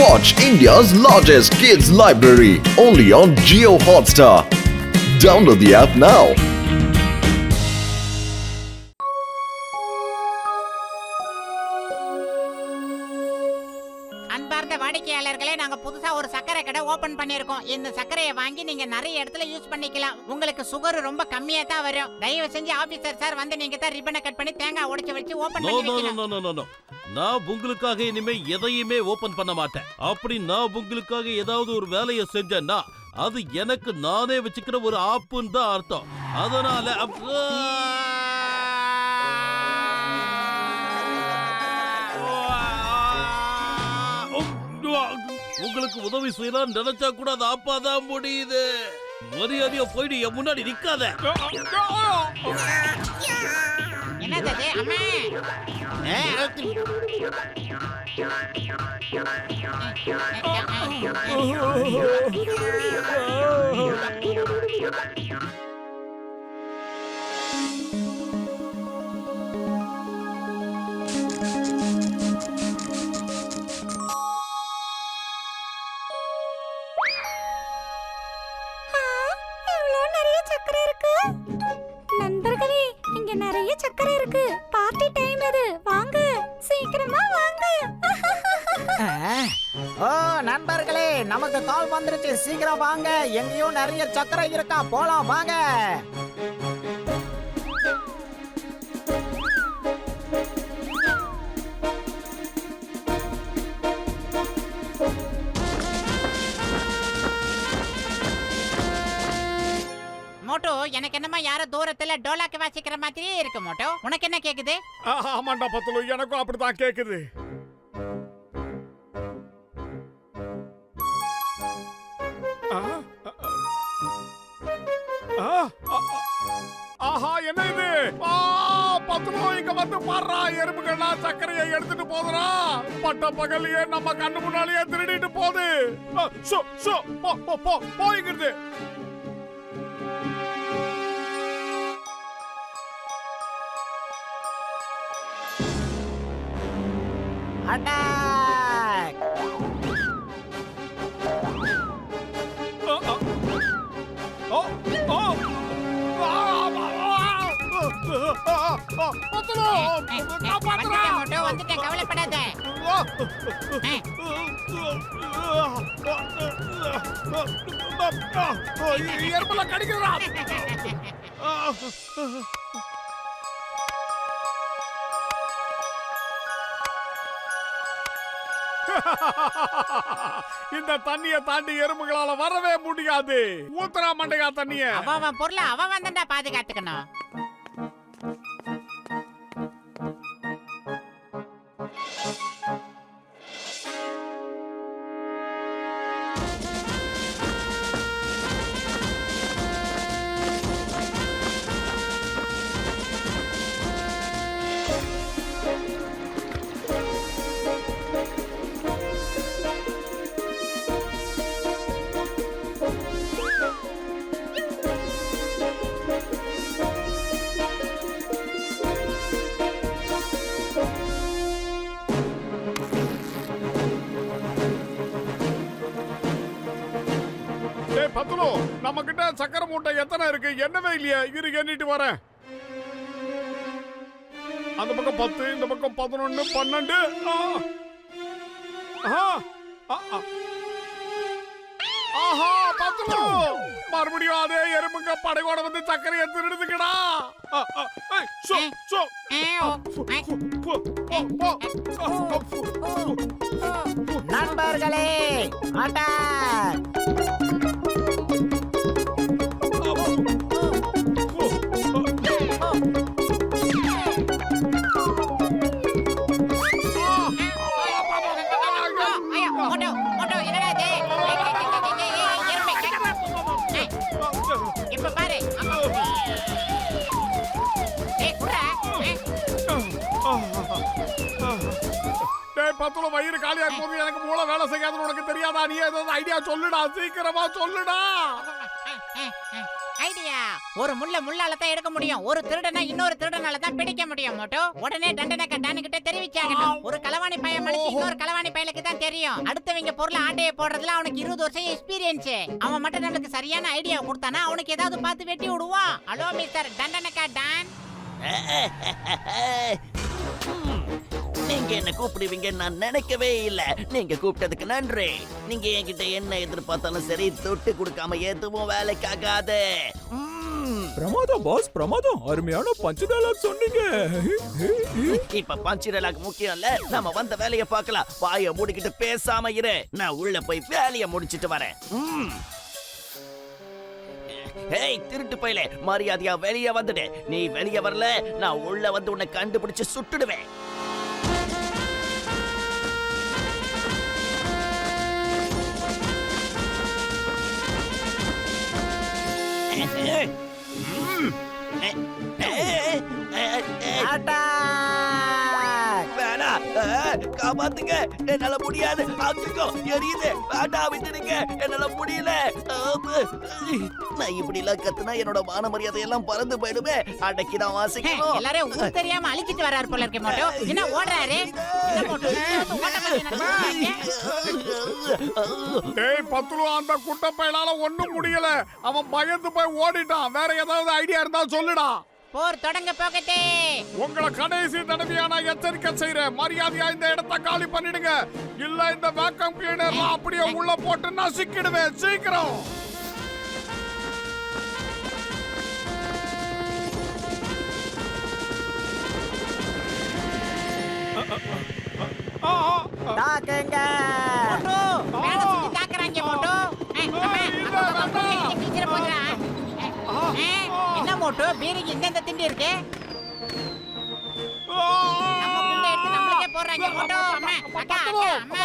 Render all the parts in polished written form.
Watch India's largest kids library only on Jio Hotstar. Download the app now. அன்பார்ந்த வாடிக்கையாளர்களே, நாங்க புதுசா ஒரு சக்கரை கடை ஓபன் பண்ணிருக்கோம். இந்த சக்கரையை வாங்கி நீங்க நிறைய இடத்துல யூஸ் பண்ணிக்கலாம். உங்களுக்கு சுகர் ரொம்ப கம்மியா தான் வரும். தயவு செஞ்சு ஆபீசர் சார் வந்து நீங்க தான் ரிப்பனை கட் பண்ணி தேங்காய் உடைச்சு வச்சு ஓபன் பண்ணி வைக்கணும். நான் உங்களுக்காக இனிமே எதையுமே ஓபன் பண்ண மாட்டேன். அப்படி நான் உங்களுக்காக ஏதாவது ஒரு வேலையை செஞ்சேன்னா அது எனக்கு நானே வச்சுக்கிற ஒரு ஆப்புன்னு தான் அர்த்தம். அதனால உங்களுக்கு உதவி செய்யலாம் நினைச்சா கூட அது ஆப்பாதான் முடியுது. மரியாதையா போயிடு, என் முன்னாடி நிக்காத. என்னது அம்மா? நண்பர்களே, இங்க நிறைய சக்கரை இருக்கு. பார்ட்டி டைம் இது. வாங்க, சீக்கிரமா வாங்க. ஓ நண்பர்களே, நமக்கு கால் வந்துருச்சு. சீக்கிரம் வாங்க. எங்கேயோ நிறைய சக்கரை இருக்கா, போலாம் வாங்க. மோட்டோ, எனக்கு என்னமா யாரோ தூரத்துல டோலாக்கு வாசிக்கிற மாதிரியே இருக்கு. மோட்டோ, உனக்கு என்ன கேக்குது? ஆமாண்டா பத்துலு, எனக்கும் அப்படிதான் கேக்குது. ஆஹா, என்ன இது? பத்துலு, இங்க வந்து பாடுறா. எறும்புகள்லாம் சர்க்கரையை எடுத்துட்டு போதுறா. பட்ட பகலையே நம்ம கண்ணு முன்னாலேயே திருடிட்டு போகுது. போய்கிறது. அட்டாக்! வந்துட்டேன், கவலைப்படாத. எறும்புல கடிக்கிறா. இந்த தண்ணிய தாண்டி எறும்புகளால வரவே முடியாது. ஊத்துறா மண்டையா தண்ணிய. அவன் பொருளை அவன் தான்டா பாதுகாத்துக்கணும். பத்துலு, நம்ம கிட்ட சக்கரை மூட்டை எத்தனை இருக்கு? என்னவே இல்லையா? இரு, எண்ணிட்டு வரேன். அந்த பக்கம் 10, இந்த பக்கம் 11, 12. ஆஹா பத்துலு, மறுபடியும் அதே எறும்புங்க படையோட வந்து சக்கரையை திருடுதுக்கடா. நண்பர்களே, அட்டாக்! பத்துல வயிறு காலியா போது எனக்கு மூளை வேலை செய்யாதுன்னு உனக்கு தெரியாதா? நீ ஏதாவது ஐடியா சொல்லுடா, சீக்கிரமா சொல்லுடா. ஐடியா. ஒரு முள்ள முள்ளால தான் எடுக்க முடியும். ஒரு திருடனை இன்னொரு திருடனால தான் பிடிக்க முடியும். மோட்டோ உடனே தண்டனக்கா டானுகிட்ட தெரிவிச்சாங்க. ஒரு களவாணி பையன் மனுஷன் இன்னொரு களவாணி பையலுக்கு தான் தெரியும். அடுத்தவங்க பொருளை ஆட்டைய போடுறதுல அவனுக்கு 20 வருஷம் எக்ஸ்பீரியன்ஸ். அவன் மட்டும் நமக்கு சரியான ஐடியா கொடுத்தானா அவனுக்கு ஏதாவது பார்த்து வெட்டி விடுவான். Hello mister Thandanakka don. நீங்க என்ன கூப்பிடுவீங்க நான் நினைக்கவே இல்ல. நீங்க கூப்பிட்டதுக்கு நன்றி. நீங்க என்கிட்ட என்ன எதிர்பார்த்தாலும் சரி தொட்டு கொடுக்காம எதுவும் வேலைக்காகாது. பிரமாதம் பாஸ், பிரமாதம். அருமையான பஞ்ச் டயலாக் சொன்னீங்க. இப்ப பஞ்ச் டயலாக் முக்கியம் இல்ல, நம்ம வந்த வேலையை பார்க்கலாம். வாயை மூடிக்கிட்டு பேசாம இரு. நான் உள்ள போய் வேலையை முடிச்சிட்டு வரேன். ஏய் திருட்டு பையலே, மரியாதையா வெளியே வந்துடு. நீ வெளியே வரல நான் உள்ள வந்து உன்னை கண்டுபிடிச்சு சுட்டுடுவேன். காப்பாத்துங்க, என்னால முடியாது. எரியுது, வேண்டாம் விட்டுடுங்க, என்னால முடியல. நான் இப்படி எல்லாம் கத்துனா என்னோட மான மரியாதை எல்லாம் பறந்து போயிடுமே. அடக்கிதான் வாசிக்கணும். எல்லாரும் ஊர் தெரியாம அழிச்சிட்டு வராரு போல இருக்க. மோட்டோ என்ன ஓடுறாரு? என்ன மோட்டோ டேய் பத்துலு, அந்த குட்ட பையனால ஒண்ணும் முடியல. அவன் பயந்து போய் ஓடிட்டான். வேற ஏதாவது ஐடியா இருந்தா சொல்லுடா. போர் தொடங்க போகட்டே. உங்களை கடைசி தடவையா நான் எச்சரிக்கை செய்யறேன். மரியாதையா இந்த இடத்தை காலி பண்ணிடுங்க. இல்ல இந்த வேக்கம் கிளீனர் அப்படியே உள்ள போட்டு நசுக்கிடுவேன். சீக்கிரம். தாக்குங்க. மோட்டோ வேலை செஞ்சு தாக்குறாங்க. மோட்டோ என்ன மோட்டோ பீரிக்கு இந்த திண்டி இருக்கு. நம்ம குண்டை எடுத்து நம்மளுக்கே போடுறாங்க. மோட்டோ அம்மா அக்கா அக்கா அம்மா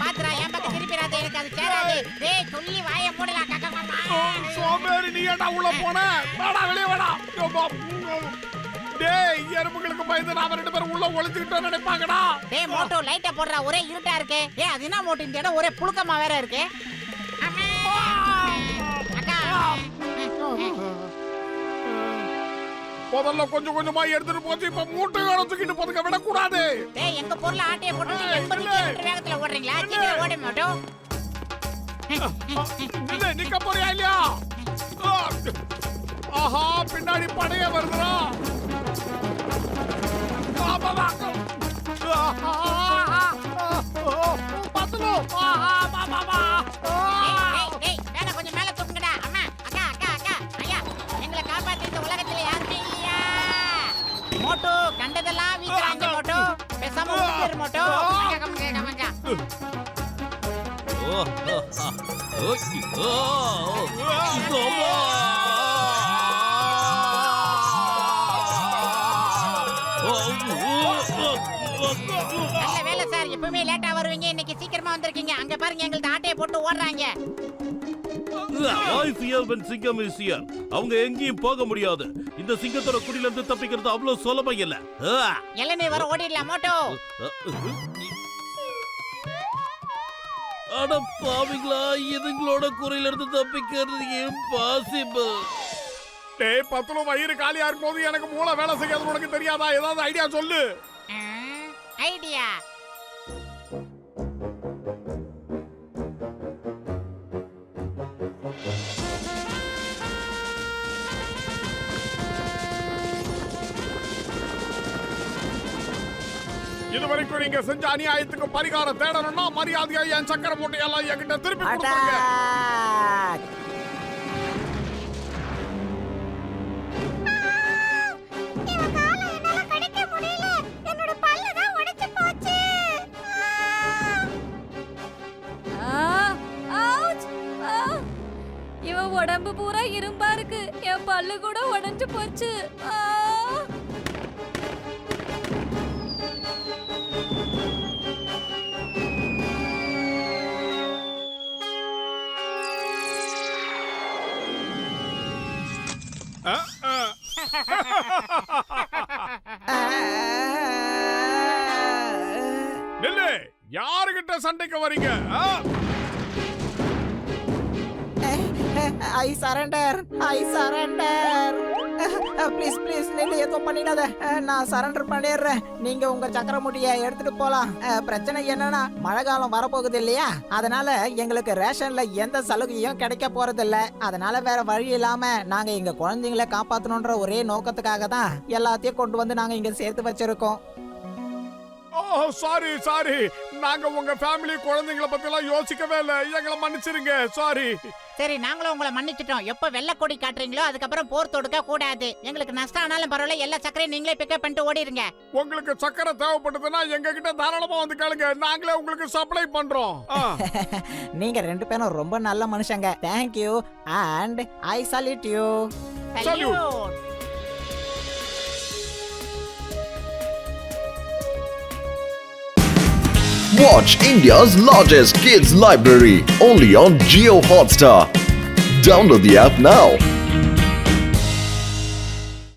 பாத்ரா என் பக்கம் திருப்பிராதே. எனக்கு அது சேராது. டேய் சொல்லி வாயை மூடலாம். காக்கா மாமா சோம்பேறி, நீ ஏடா உள்ள போன? வாடா வெளியே வாடா. டேய் எறும்புகளுக்கு பயந்து நாம 2 பேரும் உள்ள ஒளிஞ்சுக்கிட்டோம் நினைப்பாங்கடா. டேய் மோட்டோ லைட்ட போடுறா. ஒரே இருட்டா இருக்கு. ஏய் அது என்ன மோட்டோ இந்த இடம் ஒரே புழுக்கமா வேற இருக்கு. அக்கா முதல்ல கொஞ்சம் கொஞ்சமா எடுத்துட்டு போச்சு. இப்ப மூட்டையோட தூக்கிட்டு போதுக்க விடக்கூடாது. டேய் எங்க பொருளை ஆட்டைய போட்டு 80 கிலோமீட்டர் வேகத்துல ஓடுறீங்களா? சீக்கிரம் ஓட மோட்டோ. இல்ல நிக்க போறியா இல்லையா? ஆஹா பின்னாடி படைய வருதுடா. பத்துலு. டேய் வேணா கொஞ்சம் மேல தூக்குங்கடா. அம்மா அக்கா அக்கா அக்கா ஐயா எங்களை காப்பாத்தி இந்த உலகத்துல யாருமே இல்லையா? மோட்டோ கண்டதெல்லாம் வீசுறாங்க. மோட்டோ பேசாம ஊத்திரு. மோட்டோ கமங்க. நல்ல வேலை சார். எப்பவுமே லேட்டா வருவீங்க, இன்னைக்கு சீக்கிரமா வந்திருக்கீங்க. அங்க பாருங்க எங்களுக்கு ஆட்டையை போட்டு ஓடுறாங்க. சிங்கம் is here. அவங்க எங்கேயும் போக முடியாது. இந்த சிங்கத்தோட குடியில இருந்து தப்பிக்கிறது அவ்வளவு சுலபம் இல்ல. இளநீ வர ஓடிடலாம். மோட்டோ அட பாவிங்களா, இதுங்களோட குறையில இருந்து தப்பிக்கிறது இம்பாசிபிள். டேய் பத்துலு, வயிறு காலியா இருக்கும் போது எனக்கு மூளை வேலை செய்யாது. உனக்கு தெரியாதா? ஏதாவது ஐடியா சொல்லு. ஐடியா இதுவரைக்கும் நீங்க செஞ்ச அநியாயத்துக்கு பரிகாரம் தேடணும்னா மரியாதையா என் சக்கரை மூட்டையெல்லாம் என்கிட்ட திருப்பி கொடுத்துருங்க. உடம்பு பூரா இரும்பா இருக்கு. என் பல்லு கூட உடைஞ்சு போச்சு. யாருகிட்ட சண்டைக்கு வரீங்க? ஐ சரண்டர் ப்ளீஸ் ப்ளீஸ் நீங்க எதுவும் பண்ணிடாத. நான் சரண்டர் பண்ணிடுறேன். நீங்க உங்க சக்கர முடியை எடுத்துட்டு போலாம். பிரச்சனை என்னன்னா மழை காலம் வரப்போகுது இல்லையா, அதனால எங்களுக்கு ரேஷன்ல எந்த சலுகையும் கிடைக்க போறது இல்ல. அதனால வேற வழி இல்லாம நாங்க எங்க குழந்தைங்களை காப்பாத்தணும்ன்ற ஒரே நோக்கத்துக்காக தான் எல்லாத்தையும் கொண்டு வந்து நாங்க இங்க சேர்த்து வச்சிருக்கோம். ஓ சாரி, நாங்க உங்க ஃபேமிலி குழந்தைங்களை பத்தி எல்லாம் யோசிக்கவே இல்ல. எங்களை மன்னிச்சிருங்க. சாரி. சரி, நாங்களும் உங்களை மன்னிச்சிட்டோம். எப்ப வெள்ளை கொடி காட்டுறீங்களோ அதுக்கப்புறம் போர் தொடுக்க கூடாது. எங்களுக்கு நஷ்டம் ஆனாலும் பரவாயில்ல, எல்லா சக்கரையும் நீங்களே பிக்கப் பண்ணிட்டு ஓடிடுங்க. உங்களுக்கு சக்கரை தேவைப்பட்டதுன்னா எங்க கிட்ட தாராளமா வந்து கேளுங்க. நாங்களே உங்களுக்கு சப்ளை பண்றோம். நீங்க 2 பேரும் ரொம்ப நல்ல மனுஷங்க. Thank you and I salute you. Salute. Watch India's largest kids library only on Geo Hotstar. Download the app now.